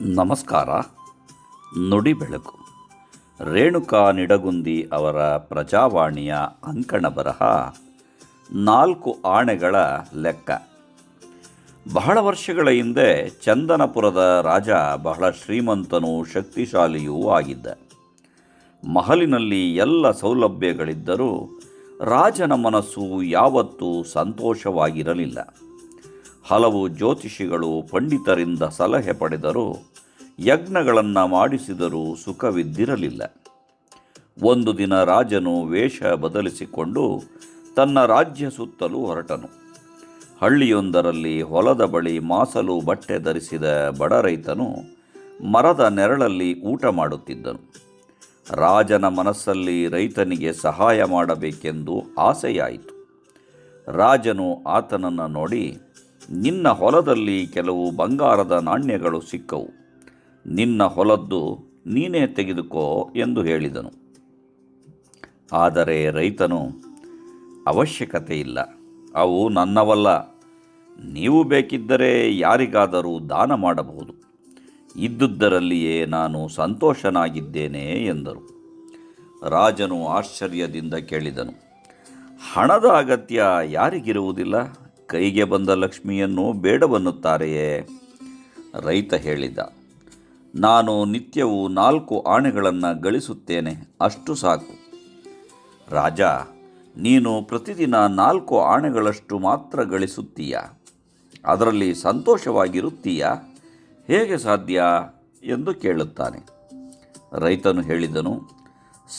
ನಮಸ್ಕಾರ. ನುಡಿ ಬೆಳಕು ರೇಣುಕಾ ನಿಡಗುಂದಿ ಅವರ ಪ್ರಜಾವಾಣಿಯ ಅಂಕಣ ಬರಹ 4 ಆಣೆಗಳ ಲೆಕ್ಕ. ಬಹಳ ವರ್ಷಗಳ ಹಿಂದೆ ಚಂದನಪುರದ ರಾಜ ಬಹಳ ಶ್ರೀಮಂತನೂ ಶಕ್ತಿಶಾಲಿಯೂ ಆಗಿದ್ದ. ಮಹಲಿನಲ್ಲಿ ಎಲ್ಲ ಸೌಲಭ್ಯಗಳಿದ್ದರೂ ರಾಜನ ಮನಸ್ಸು ಯಾವತ್ತೂ ಸಂತೋಷವಾಗಿರಲಿಲ್ಲ. ಹಲವು ಜ್ಯೋತಿಷಿಗಳು ಪಂಡಿತರಿಂದ ಸಲಹೆ ಪಡೆದರೂ ಯಜ್ಞಗಳನ್ನು ಮಾಡಿಸಿದರೂ ಸುಖವಿದ್ದಿರಲಿಲ್ಲ. ಒಂದು ದಿನ ರಾಜನು ವೇಷ ಬದಲಿಸಿಕೊಂಡು ತನ್ನ ರಾಜ್ಯ ಸುತ್ತಲೂ ಹೊರಟನು. ಹಳ್ಳಿಯೊಂದರಲ್ಲಿ ಹೊಲದ ಬಳಿ ಮಾಸಲು ಬಟ್ಟೆ ಧರಿಸಿದ ಬಡ ರೈತನು ಮರದ ನೆರಳಲ್ಲಿ ಊಟ ಮಾಡುತ್ತಿದ್ದನು. ರಾಜನ ಮನಸ್ಸಲ್ಲಿ ರೈತನಿಗೆ ಸಹಾಯ ಮಾಡಬೇಕೆಂದು ಆಸೆಯಾಯಿತು. ರಾಜನು ಆತನನ್ನು ನೋಡಿ, ನಿನ್ನ ಹೊಲದಲ್ಲಿ ಕೆಲವು ಬಂಗಾರದ ನಾಣ್ಯಗಳು ಸಿಕ್ಕವು, ನಿನ್ನ ಹೊಲದ್ದು ನೀನೇ ತೆಗೆದುಕೋ ಎಂದು ಹೇಳಿದನು. ಆದರೆ ರೈತನು, ಅವಶ್ಯಕತೆ ಇಲ್ಲ, ಅವು ನನ್ನವಲ್ಲ, ನೀವು ಬೇಕಿದ್ದರೆ ಯಾರಿಗಾದರೂ ದಾನ ಮಾಡಬಹುದು, ಇದ್ದುದರಲ್ಲಿಯೇ ನಾನು ಸಂತೋಷನಾಗಿದ್ದೇನೆ ಎಂದರು. ರಾಜನು ಆಶ್ಚರ್ಯದಿಂದ ಕೇಳಿದನು, ಹಣದ ಅಗತ್ಯ ಯಾರಿಗಿರುವುದಿಲ್ಲ? ಕೈಗೆ ಬಂದ ಲಕ್ಷ್ಮಿಯನ್ನು ಬೇಡವನ್ನುತ್ತಾರೆಯೇ? ರೈತ ಹೇಳಿದ, ನಾನು ನಿತ್ಯವೂ 4 ಆಣೆಗಳನ್ನು ಗಳಿಸುತ್ತೇನೆ, ಅಷ್ಟು ಸಾಕು. ರಾಜ, ನೀನು ಪ್ರತಿದಿನ 4 ಆಣೆಗಳಷ್ಟು ಮಾತ್ರ ಗಳಿಸುತ್ತೀಯ, ಅದರಲ್ಲಿ ಸಂತೋಷವಾಗಿರುತ್ತೀಯಾ? ಹೇಗೆ ಸಾಧ್ಯ ಎಂದು ಕೇಳುತ್ತಾನೆ. ರೈತನು ಹೇಳಿದನು,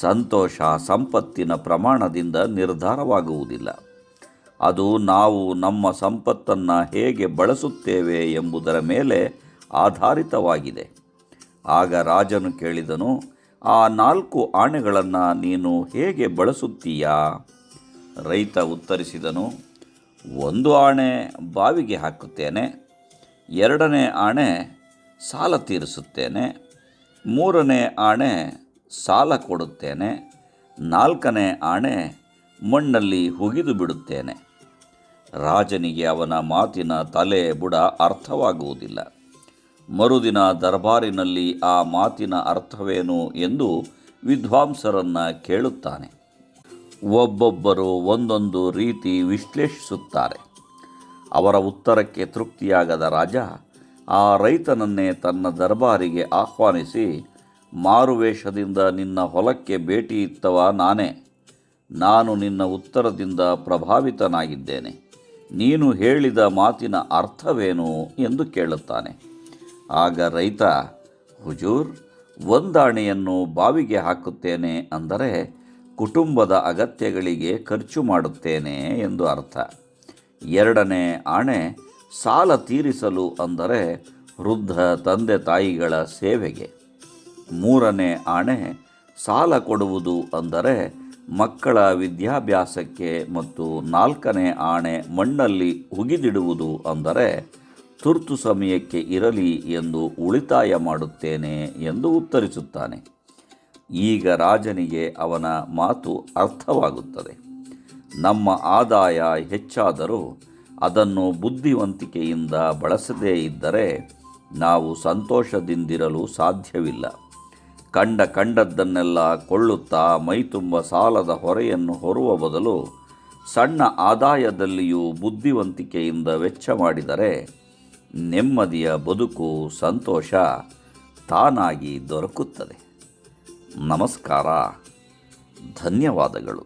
ಸಂತೋಷ ಸಂಪತ್ತಿನ ಪ್ರಮಾಣದಿಂದ ನಿರ್ಧಾರವಾಗುವುದಿಲ್ಲ, ಅದು ನಾವು ನಮ್ಮ ಸಂಪತ್ತನ್ನು ಹೇಗೆ ಬಳಸುತ್ತೇವೆ ಎಂಬುದರ ಮೇಲೆ ಆಧಾರಿತವಾಗಿದೆ. ಆಗ ರಾಜನು ಕೇಳಿದನು, ಆ 4 ಆಣೆಗಳನ್ನು ನೀನು ಹೇಗೆ ಬಳಸುತ್ತೀಯಾ? ರೈತ ಉತ್ತರಿಸಿದನು, 1 ಆಣೆ ಬಾವಿಗೆ ಹಾಕುತ್ತೇನೆ, 2ನೇ ಆಣೆ ಸಾಲ ತೀರಿಸುತ್ತೇನೆ, 3ನೇ ಆಣೆ ಸಾಲ ಕೊಡುತ್ತೇನೆ, 4ನೇ ಆಣೆ ಮಣ್ಣಲ್ಲಿ ಹುಗಿದು ಬಿಡುತ್ತೇನೆ. ರಾಜನಿಗೆ ಅವನ ಮಾತಿನ ತಲೆ ಬುಡ ಅರ್ಥವಾಗುವುದಿಲ್ಲ. ಮರುದಿನ ದರ್ಬಾರಿನಲ್ಲಿ ಆ ಮಾತಿನ ಅರ್ಥವೇನು ಎಂದು ವಿದ್ವಾಂಸರನ್ನು ಕೇಳುತ್ತಾನೆ. ಒಬ್ಬೊಬ್ಬರು ಒಂದೊಂದು ರೀತಿ ವಿಶ್ಲೇಷಿಸುತ್ತಾರೆ. ಅವರ ಉತ್ತರಕ್ಕೆ ತೃಪ್ತಿಯಾಗದ ರಾಜ ಆ ರೈತನನ್ನೇ ತನ್ನ ದರ್ಬಾರಿಗೆ ಆಹ್ವಾನಿಸಿ, ಮಾರುವೇಷದಿಂದ ನಿನ್ನ ಹೊಲಕ್ಕೆ ಭೇಟಿ ಇತ್ತವ ನಾನೇ. ನಾನು ನಿನ್ನ ಉತ್ತರದಿಂದ ಪ್ರಭಾವಿತನಾಗಿದ್ದೇನೆ. ನೀನು ಹೇಳಿದ ಮಾತಿನ ಅರ್ಥವೇನು ಎಂದು ಕೇಳುತ್ತಾನೆ. ಆಗ ರೈತ, ಹುಜೂರ್, 1 ಆಣೆಯನ್ನು ಬಾವಿಗೆ ಹಾಕುತ್ತೇನೆ ಅಂದರೆ ಕುಟುಂಬದ ಅಗತ್ಯಗಳಿಗೆ ಖರ್ಚು ಮಾಡುತ್ತೇನೆ ಎಂದು ಅರ್ಥ. 2ನೇ ಆಣೆ ಸಾಲ ತೀರಿಸಲು ಅಂದರೆ ವೃದ್ಧ ತಂದೆ ತಾಯಿಗಳ ಸೇವೆಗೆ. 3ನೇ ಆಣೆ ಸಾಲ ಕೊಡುವುದು ಅಂದರೆ ಮಕ್ಕಳ ವಿದ್ಯಾಭ್ಯಾಸಕ್ಕೆ ಮತ್ತು 4ನೇ ಆಣೆ ಮಣ್ಣಲ್ಲಿ ಹುಗಿದಿಡುವುದು ಅಂದರೆ ತುರ್ತು ಸಮಯಕ್ಕೆ ಇರಲಿ ಎಂದು ಉಳಿತಾಯ ಮಾಡುತ್ತೇನೆ ಎಂದು ಉತ್ತರಿಸುತ್ತಾನೆ. ಈಗ ರಾಜನಿಗೆ ಅವನ ಮಾತು ಅರ್ಥವಾಗುತ್ತದೆ. ನಮ್ಮ ಆದಾಯ ಹೆಚ್ಚಾದರೂ ಅದನ್ನು ಬುದ್ಧಿವಂತಿಕೆಯಿಂದ ಬಳಸದೇ ಇದ್ದರೆ ನಾವು ಸಂತೋಷದಿಂದಿರಲು ಸಾಧ್ಯವಿಲ್ಲ. ಕಂಡದ್ದನ್ನೆಲ್ಲ ಕೊಳ್ಳುತ್ತಾ ಮೈತುಂಬ ಸಾಲದ ಹೊರೆಯನ್ನು ಹೊರುವ ಬದಲು ಸಣ್ಣ ಆದಾಯದಲ್ಲಿಯೂ ಬುದ್ಧಿವಂತಿಕೆಯಿಂದ ವೆಚ್ಚ ಮಾಡಿದರೆ ನೆಮ್ಮದಿಯ ಬದುಕು, ಸಂತೋಷ ತಾನಾಗಿ ದೊರಕುತ್ತದೆ. ನಮಸ್ಕಾರ. ಧನ್ಯವಾದಗಳು.